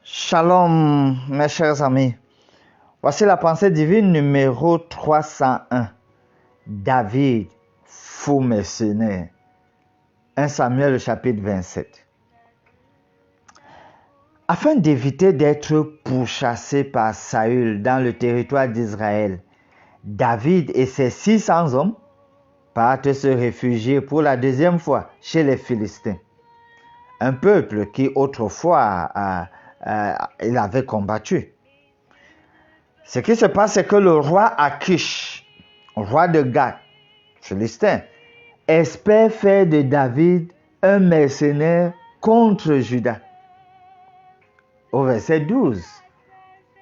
Shalom, mes chers amis. Voici la pensée divine numéro 301. David, fou mercenaire. 1 Samuel, chapitre 27. Afin d'éviter d'être pourchassé par Saül dans le territoire d'Israël, David et ses 600 hommes partent se réfugier pour la deuxième fois chez les Philistins. Un peuple qui autrefois il avait combattu. Ce qui se passe, c'est que le roi Achish, roi de Gath, Philistin, espère faire de David un mercenaire contre Juda. Au verset 12,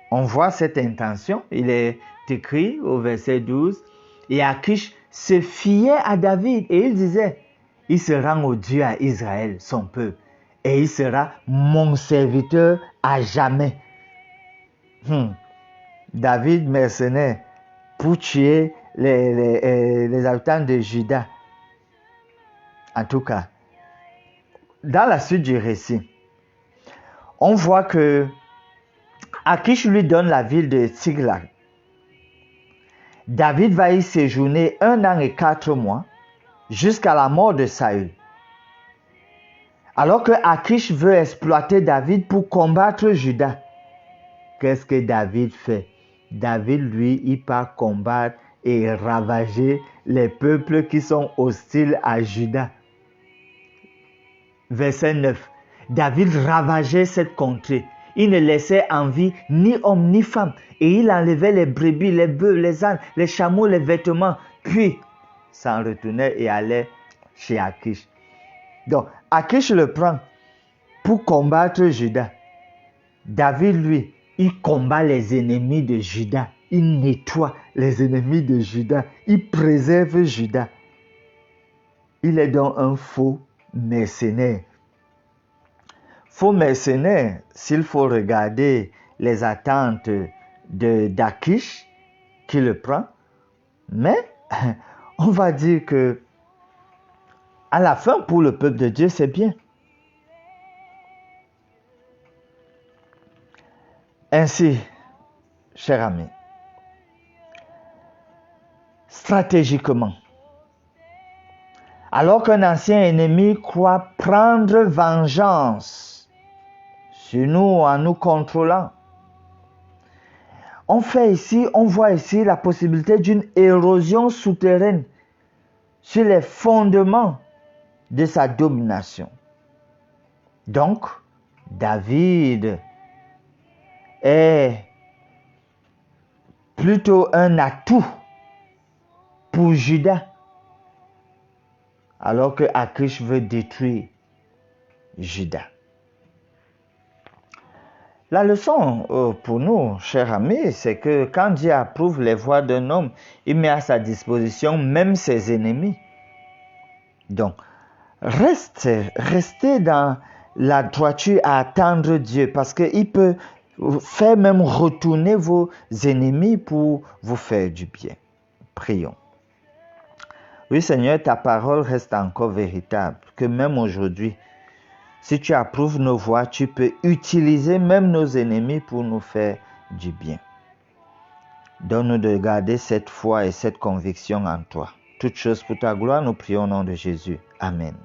on voit cette intention. Il est écrit au verset 12, et Achish se fiait à David et il disait, il se rend au Dieu à Israël, son peuple, et il sera mon serviteur à jamais. David, mercenaire, pour tuer les habitants de Juda. En tout cas, dans la suite du récit, on voit que Achish lui donne la ville de Tsiglag. David va y séjourner 1 an et 4 mois jusqu'à la mort de Saül. Alors que Achish veut exploiter David pour combattre Juda, qu'est-ce que David fait? David, lui, il part combattre et ravager les peuples qui sont hostiles à Juda. Verset 9. David ravageait cette contrée. Il ne laissait en vie ni homme ni femme. Et il enlevait les brebis, les bœufs, les ânes, les chameaux, les vêtements. Puis, s'en retournait et allait chez Achish. Donc, Achish le prend pour combattre Juda. David, lui, il combat les ennemis de Juda. Il nettoie les ennemis de Juda. Il préserve Juda. Il est donc un faux mercenaire. Faux mercenaire, s'il faut regarder les attentes d'Achish, qui le prend, mais on va dire que à la fin, pour le peuple de Dieu, c'est bien. Ainsi, cher ami, stratégiquement, alors qu'un ancien ennemi croit prendre vengeance sur nous en nous contrôlant, on voit ici la possibilité d'une érosion souterraine sur les fondements de sa domination. Donc, David est plutôt un atout pour Juda, alors que Achish veut détruire Juda. La leçon pour nous, chers amis, c'est que quand Dieu approuve les voies d'un homme, il met à sa disposition même ses ennemis. Donc, restez dans la droiture à attendre Dieu, parce qu'il peut faire même retourner vos ennemis pour vous faire du bien. Prions. Oui, Seigneur, ta parole reste encore véritable, que même aujourd'hui, si tu approuves nos voies, tu peux utiliser même nos ennemis pour nous faire du bien. Donne-nous de garder cette foi et cette conviction en toi. Toutes choses pour ta gloire, nous prions au nom de Jésus. Amen.